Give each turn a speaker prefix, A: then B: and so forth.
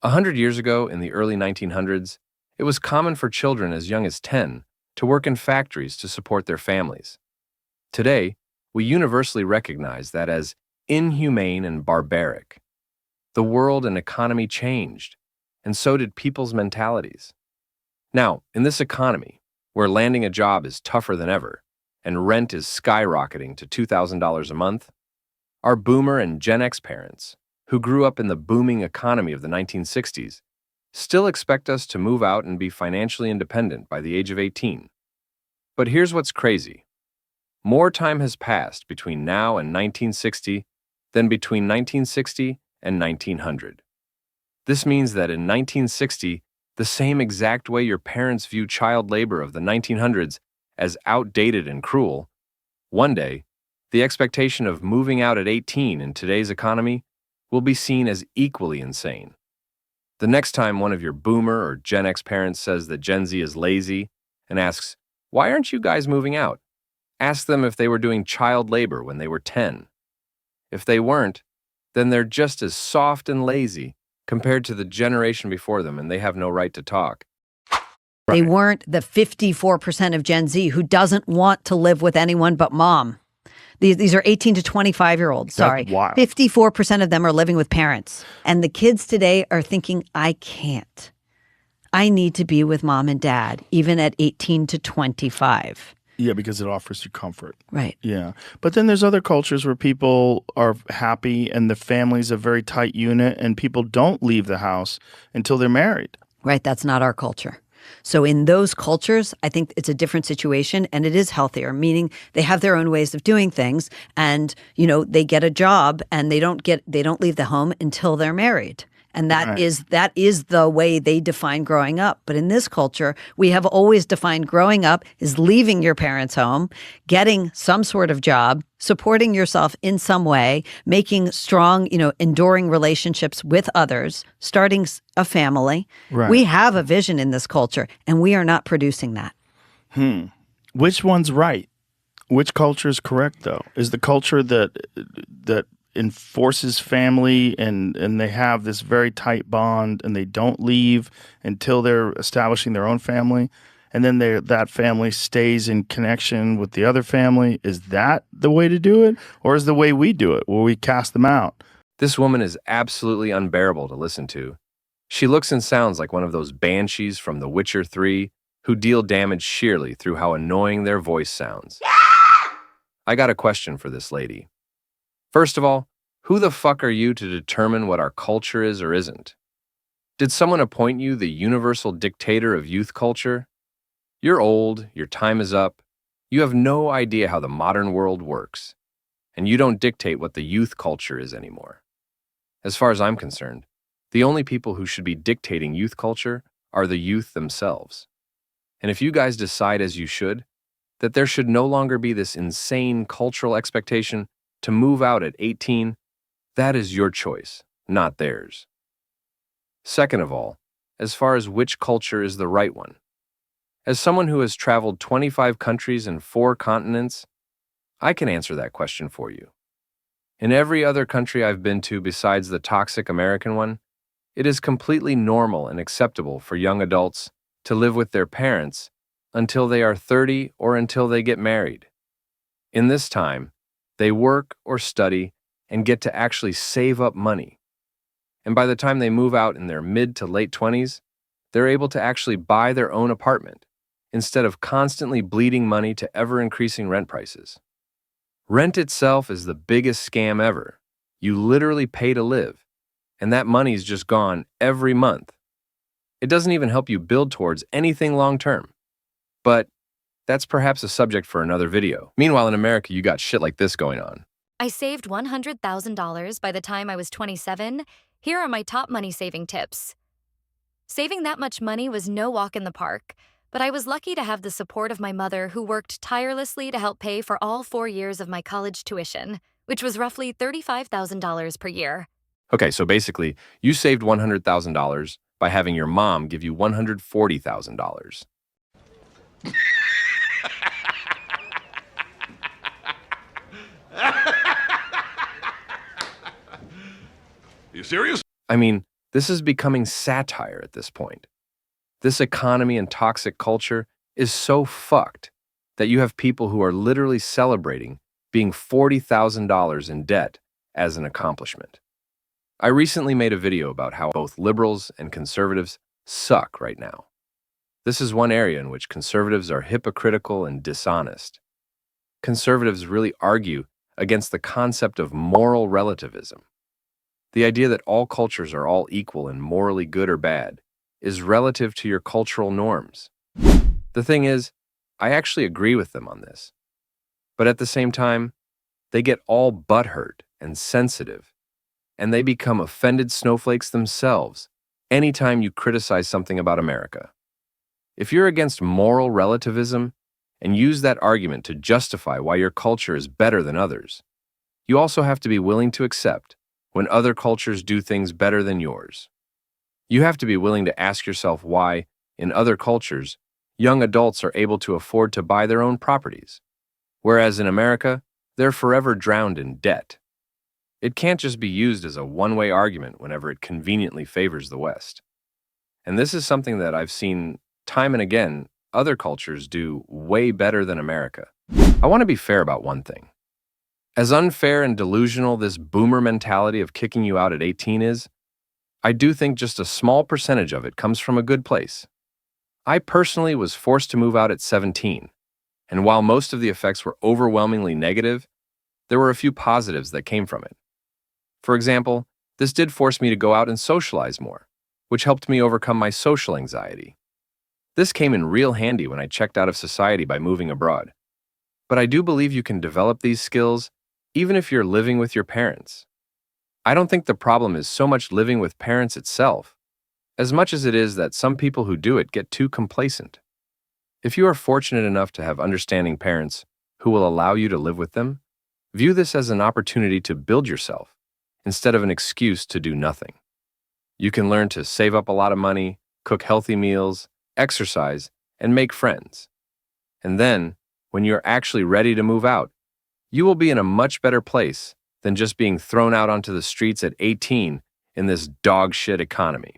A: 100 years ago, in the early 1900s, it was common for children as young as 10 to work in factories to support their families. Today, we universally recognize that as inhumane and barbaric. The world and economy changed, and so did people's mentalities. Now, in this economy, where landing a job is tougher than ever, and rent is skyrocketing to $2,000 a month, our boomer and Gen X parents, who grew up in the booming economy of the 1960s, still expect us to move out and be financially independent by the age of 18. But here's what's crazy. More time has passed between now and 1960 than between 1960 and 1900. This means that in 1960, the same exact way your parents view child labor of the 1900s as outdated and cruel, one day, the expectation of moving out at 18 in today's economy will be seen as equally insane. The next time one of your boomer or Gen X parents says that Gen Z is lazy and asks, "Why aren't you guys moving out?" ask them if they were doing child labor when they were 10. If they weren't, then they're just as soft and lazy compared to the generation before them, and they have no right to talk.
B: They weren't the 54% of Gen Z who doesn't want to live with anyone but mom. These are 18 to 25-year-olds. Sorry.
C: That's wild.
B: 54% of them are living with parents. And the kids today are thinking, I can't. I need to be with mom and dad, even at 18 to 25.
C: Yeah, because it offers you comfort.
B: Right.
C: Yeah. But then there's other cultures where people are happy and the family's a very tight unit and people don't leave the house until they're married.
B: Right. That's not our culture. So in those cultures, I think it's a different situation and it is healthier, meaning they have their own ways of doing things and, they get a job and they don't leave the home until they're married. And that is the way they define growing up. But in this culture, we have always defined growing up is leaving your parents' home, getting some sort of job, supporting yourself in some way, making strong, enduring relationships with others, starting a family.
C: Right.
B: We have a vision in this culture, and we are not producing that.
C: Which one's right? Which culture is correct, though? Is the culture that enforces family and they have this very tight bond and they don't leave until they're establishing their own family, and then that family stays in connection with the other family? Is that the way to do it? Or is the way we do it, where we cast them out?
A: This woman is absolutely unbearable to listen to. She looks and sounds like one of those banshees from The Witcher 3 who deal damage sheerly through how annoying their voice sounds. I got a question for this lady. First of all, who the fuck are you to determine what our culture is or isn't? Did someone appoint you the universal dictator of youth culture? You're old, your time is up, you have no idea how the modern world works, and you don't dictate what the youth culture is anymore. As far as I'm concerned, the only people who should be dictating youth culture are the youth themselves. And if you guys decide, as you should, that there should no longer be this insane cultural expectation to move out at 18, that is your choice, not theirs. Second of all, as far as which culture is the right one, as someone who has traveled 25 countries and 4 continents, I can answer that question for you. In every other country I've been to besides the toxic American one, it is completely normal and acceptable for young adults to live with their parents until they are 30 or until they get married. In this time, they work or study and get to actually save up money. And by the time they move out in their mid to late 20s, they're able to actually buy their own apartment instead of constantly bleeding money to ever-increasing rent prices. Rent itself is the biggest scam ever. You literally pay to live, and that money's just gone every month. It doesn't even help you build towards anything long-term. But that's perhaps a subject for another video. Meanwhile, in America, you got shit like this going on.
D: I saved $100,000 by the time I was 27. Here are my top money-saving tips. Saving that much money was no walk in the park, but I was lucky to have the support of my mother, who worked tirelessly to help pay for all 4 years of my college tuition, which was roughly $35,000 per year.
A: Okay, so basically, you saved $100,000 by having your mom give you $140,000.
E: You serious?
A: I mean, This is becoming satire at this point. This economy and toxic culture is so fucked that you have people who are literally celebrating being $40,000 in debt as an accomplishment. I recently made a video about how both liberals and conservatives suck right now. This is one area in which conservatives are hypocritical and dishonest. Conservatives really argue against the concept of moral relativism. The idea that all cultures are all equal and morally good or bad is relative to your cultural norms. The thing is, I actually agree with them on this. But at the same time, they get all butthurt and sensitive, and they become offended snowflakes themselves anytime you criticize something about America. If you're against moral relativism and use that argument to justify why your culture is better than others, you also have to be willing to accept when other cultures do things better than yours. You have to be willing to ask yourself why, in other cultures, young adults are able to afford to buy their own properties, whereas in America, they're forever drowned in debt. It can't just be used as a one-way argument whenever it conveniently favors the West. And this is something that I've seen time and again other cultures do way better than America. I want to be fair about one thing. As unfair and delusional this boomer mentality of kicking you out at 18 is, I do think just a small percentage of it comes from a good place. I personally was forced to move out at 17, and while most of the effects were overwhelmingly negative, there were a few positives that came from it. For example, this did force me to go out and socialize more, which helped me overcome my social anxiety. This came in real handy when I checked out of society by moving abroad. But I do believe you can develop these skills even if you're living with your parents. I don't think the problem is so much living with parents itself, as much as it is that some people who do it get too complacent. If you are fortunate enough to have understanding parents who will allow you to live with them, view this as an opportunity to build yourself instead of an excuse to do nothing. You can learn to save up a lot of money, cook healthy meals, exercise, and make friends. And then, when you're actually ready to move out, you will be in a much better place than just being thrown out onto the streets at 18 in this dog shit economy.